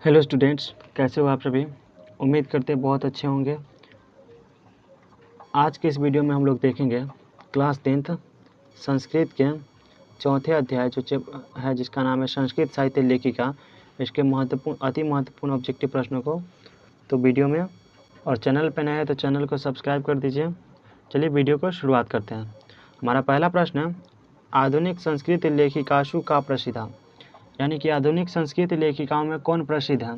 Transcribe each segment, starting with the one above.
Hello students, कैसे हो आप सभी। उम्मीद करते हैं बहुत अच्छे होंगे। आज के इस वीडियो में हम लोग देखेंगे क्लास 10th संस्कृत के चौथे अध्याय जो है जिसका नाम है संस्कृत साहित्य लेखिका। इसके अति महत्वपूर्ण ऑब्जेक्टिव प्रश्नों को तो वीडियो में, और चैनल पर नए हैं तो चैनल को सब्सक्राइब कर दीजिए। चलिए वीडियो को शुरुआत करते हैं। हमारा पहला प्रश्न है, आधुनिक संस्कृत लेखिकासु का प्रसिद्ध, यानी कि आधुनिक संस्कृत लेखिकाओं में कौन प्रसिद्ध है।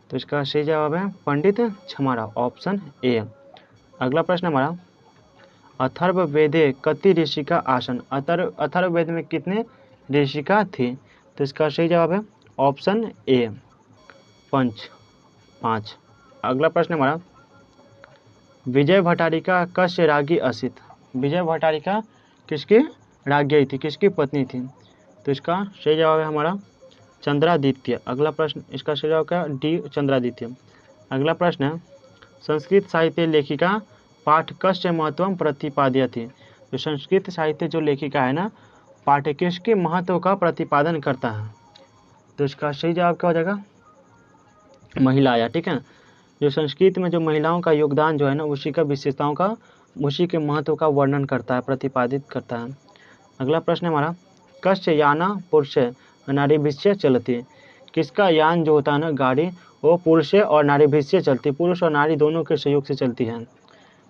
तो इसका सही जवाब है पंडित छमाराव, ऑप्शन ए। अगला प्रश्न हमारा, अथर्ववेदे कति ऋषिका आसन। अथर्ववेद में कितने ऋषिका थी। तो इसका सही जवाब है ऑप्शन ए, 5। अगला प्रश्न हमारा, विजय भट्टारिका कस्य रागी असित। विजय भट्टारिका किसकी राज्ञी थी, किसकी पत्नी थी। तो इसका सही जवाब है हमारा चंद्रादित्य। अगला प्रश्न, इसका सही जवाब क्या, डी चंद्रादित्य। अगला प्रश्न है, संस्कृत साहित्य लेखिका पाठ कस्य महत्व प्रतिपाद्यते। जो संस्कृत साहित्य जो लेखिका है ना, पाठ किसके महत्व का प्रतिपादन करता है। तो इसका सही जवाब क्या हो जाएगा, महिलाया। ठीक है, जो संस्कृत में जो महिलाओं का योगदान जो है ना, उसी का विशेषताओं का, उसी के महत्व का वर्णन करता है, प्रतिपादित करता है। अगला प्रश्न हमारा, कस्य याना पुरुष नारी भिष्य चलती। किसका यान जो होता है ना, गाड़ी, वो पुरुष और नारी भिष्य चलती, पुरुष और नारी दोनों के सहयोग से चलती है।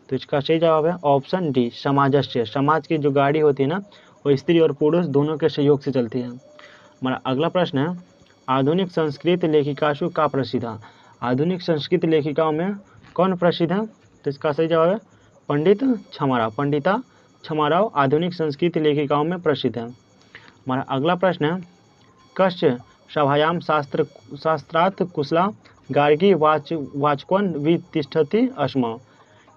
तो इसका सही जवाब है ऑप्शन डी, समाजस्य। समाज की जो गाड़ी होती है ना, वो स्त्री और पुरुष दोनों के सहयोग से चलती है। हमारा अगला प्रश्न है, आधुनिक संस्कृत लेखिकासु का प्रसिद्ध। आधुनिक संस्कृत लेखिकाओं में कौन प्रसिद्ध है। तो इसका सही जवाब है पंडित छमाराव। पंडिता छमाराव आधुनिक संस्कृत लेखिकाओं में प्रसिद्ध है। हमारा अगला प्रश्न है, कस्य सभायाम शास्त्रार्थ कुशला गार्गी वाचकन वितिष्ठति अस्म।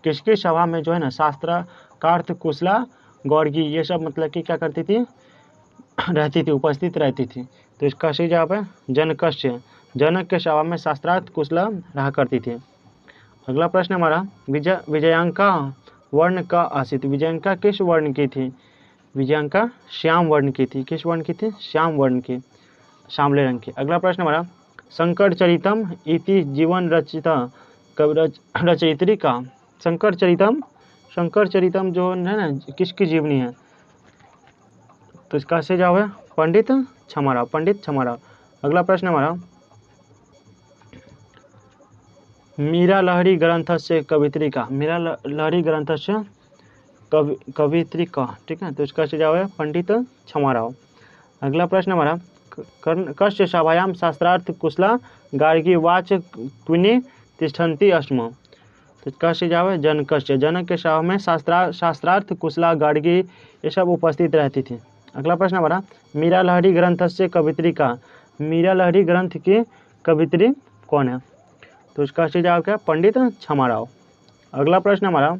किसकी सभा में जो है ना, शास्त्रार्थ कुशला गौर्गी ये सब मतलब कि क्या करती थी, रहती थी, उपस्थित रहती थी। तो इसका सही जवाब है जनकस्य। जनक के सभा में शास्त्रार्थ कुशला रहा करती थी। अगला प्रश्न हमारा, विजयांका वर्ण का आसित। विजयांका किस वर्ण की थी। विजयांका श्याम वर्ण की थी। किस वर्ण की थी, श्याम वर्ण की, श्यामले रंग की। अगला प्रश्न हमारा, शंकर चरितम इति जीवन रचिता रचयित्री का। शंकर चरितम जो है ना, किसकी जीवनी है। तो इसका सही जवाब है पंडित छमाराव। पंडित छमाराव। अगला प्रश्न हमारा, मीरा लहरी ग्रंथस्य कवित्री का। मीरा लहरी ग्रंथस्य कवित्री का। ठीक है, तो इसका सही जवाब है पंडित छमाराव। अगला प्रश्न हमारा, कस्य सभायाम शास्त्रार्थ कुशला गार्गी वाच त्विनी तिष्ठन्ति अस्म। तो इसका सही जवाब है जनकस्य। जनक के सभा में शास्त्रार्थ कुशला गार्गी ये सब उपस्थित रहती थी। अगला प्रश्न हमारा, मीरा लहरी ग्रंथस्य कवित्री का। मीरा लहरी ग्रंथ की कवित्री कौन है। तो इसका सही जवाब क्या है, पंडित छमाराव। अगला प्रश्न हमारा,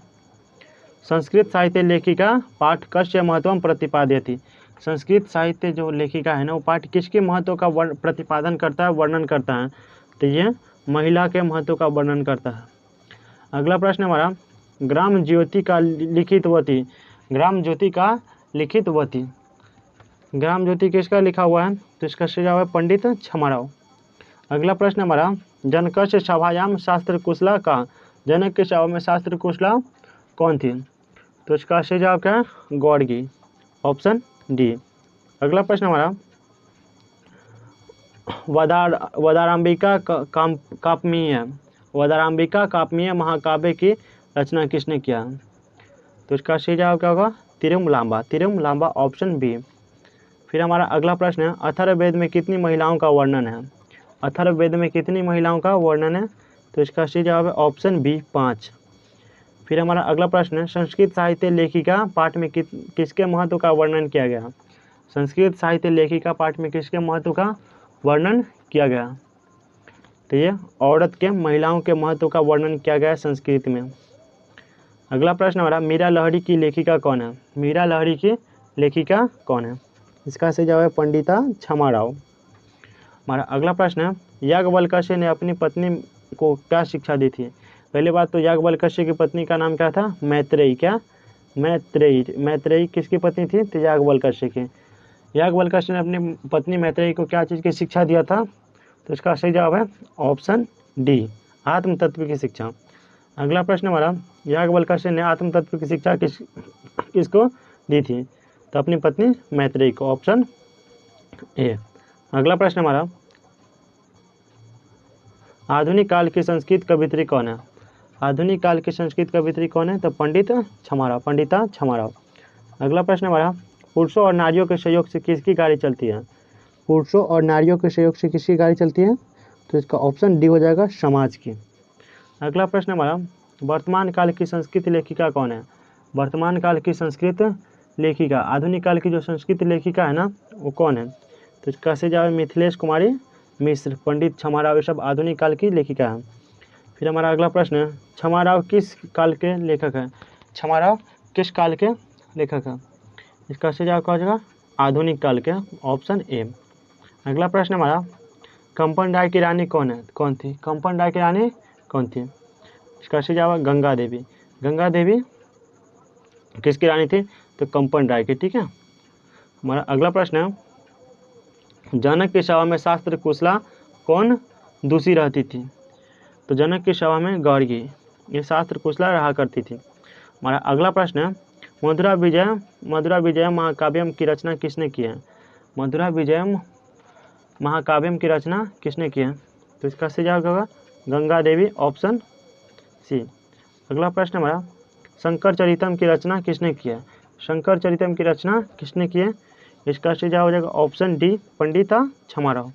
संस्कृत साहित्य लेखिका पाठ कस्य महत्व प्रतिपाद्यति। संस्कृत साहित्य जो लेखिका है ना, वो पाठ किसके महत्व का प्रतिपादन करता है, वर्णन करता है। तो ये महिला के महत्व का वर्णन करता है। अगला प्रश्न हमारा, ग्राम ज्योति का लिखितवती। ग्राम ज्योति का लिखितवती, ग्राम ज्योति किसका लिखा हुआ है। तो इसका सही जवाब है पंडित छमाराव। अगला प्रश्न हमारा, जनकस्य सभायाम शास्त्र कुशला का। जनक के सभा में शास्त्र कुशला कौन थी। तो इसका सही जवाब क्या है, गौर्गी, ऑप्शन डी। अगला प्रश्न हमारा, वदाराम्बिका काव्यमीय। वदाराम्बिका काव्यमीय महाकाव्य की रचना किसने किया। तो इसका सही जवाब क्या होगा, तिरुमलांबा। तिरुमलांबा, ऑप्शन बी। फिर हमारा अगला प्रश्न है, अथर्ववेद में कितनी महिलाओं का वर्णन है। अथर्ववेद में कितनी महिलाओं का वर्णन है। तो इसका सही जवाब है ऑप्शन बी, 5। फिर हमारा अगला प्रश्न है, संस्कृत साहित्य लेखिका पाठ में किसके महत्व का वर्णन किया गया। संस्कृत साहित्य लेखिका पाठ में किसके महत्व का वर्णन किया गया। तो ये औरत के, महिलाओं के महत्व का वर्णन किया गया है संस्कृत में। अगला प्रश्न हमारा, मीरा लहरी की लेखिका कौन है। मीरा लहरी की लेखिका कौन है। इसका सही जवाब है पंडिता छमाराव। हमारा अगला प्रश्न है, याज्ञवल्क्य ने अपनी पत्नी को क्या शिक्षा दी थी। पहली बात तो याज्ञवल्क्य की पत्नी का नाम क्या था, मैत्रेयी। क्या, मैत्रेयी। मैत्रेयी किसकी पत्नी थी, तो याज्ञवल्क्य की। याज्ञवल्क्य ने अपनी पत्नी मैत्रेयी को क्या चीज़ की शिक्षा दिया था। तो इसका सही जवाब है ऑप्शन डी, आत्म तत्व की शिक्षा। अगला प्रश्न हमारा, याज्ञवल्क्य ने आत्म तत्व की शिक्षा किसको दी थी? तो अपनी पत्नी मैत्रेयी को, ऑप्शन ए। अगला प्रश्न हमारा, आधुनिक काल की संस्कृत कवियत्री कौन है? आधुनिक काल की संस्कृत कवियत्री कौन है? तो पंडिता छमाराव। अगला प्रश्न हमारा, पुरुषों और नारियों के सहयोग से किसकी गाड़ी चलती है? पुरुषों और नारियों के सहयोग से किसकी गाड़ी चलती है? तो इसका ऑप्शन डी हो जाएगा, समाज की। अगला प्रश्न हमारा, वर्तमान काल की संस्कृत लेखिका कौन है? वर्तमान काल की संस्कृत लेखिका, आधुनिक काल की जो संस्कृत लेखिका है ना, वो कौन है? तो इसका सही जवाब मिथिलेश कुमारी मिश्र, पंडित छमाराव, ये सब आधुनिक काल की लेखिका है। फिर हमारा अगला प्रश्न है, छमाराव किस काल के लेखक हैं? छमाराव किस काल के लेखक हैं? इसका सही जवाब क्या हो जाएगा? आधुनिक काल के, ऑप्शन ए। अगला प्रश्न हमारा, कंपन राय की रानी कौन थी? कंपन राय की रानी कौन थी? इसका सही जवाब गंगा देवी। गंगा देवी किसकी रानी थी? तो कंपन राय की, ठीक है। हमारा अगला प्रश्न है, जनक की सभा में शास्त्र कुशला कौन दूसरी रहती थी? तो जनक की सभा में गौरी, ये शास्त्र कुशला रहा करती थी। हमारा अगला प्रश्न है, मधुरा विजयम महाकाव्यम की रचना किसने की है? मधुरा विजयम महाकाव्यम की रचना किसने की है? तो इसका सही जवाब होगा गंगा देवी, ऑप्शन सी। अगला प्रश्न हमारा, शंकर चरितम की रचना किसने की है? शंकर चरितम की रचना किसने की है? इसका सही जवाब हो जाएगा ऑप्शन डी, पंडिता छमाराव।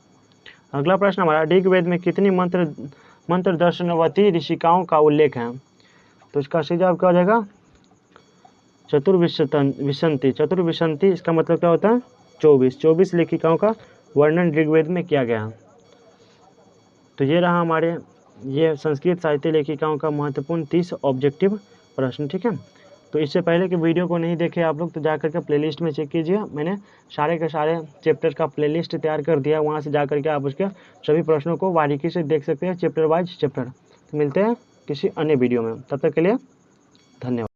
अगला प्रश्न हमारा, ऋग्वेद में कितनी मंत्र दर्शनवती ऋषिकाओं का उल्लेख है? तो इसका सही जवाब क्या हो जाएगा? चतुर्विशंति। इसका मतलब क्या होता है? 24 लेखिकाओं का वर्णन ऋग्वेद में किया गया। तो ये रहा हमारे ये संस्कृत साहित्य लेखिकाओं का महत्वपूर्ण 30 ऑब्जेक्टिव प्रश्न, ठीक है। तो इससे पहले कि वीडियो को नहीं देखे आप लोग, तो जा करके प्लेलिस्ट में चेक कीजिए, मैंने सारे के सारे चैप्टर का प्लेलिस्ट तैयार कर दिया, वहाँ से जा करके आप उसके सभी प्रश्नों को बारीकी से देख सकते हैं, चैप्टर वाइज चैप्टर। तो मिलते हैं किसी अन्य वीडियो में, तब तक के लिए धन्यवाद।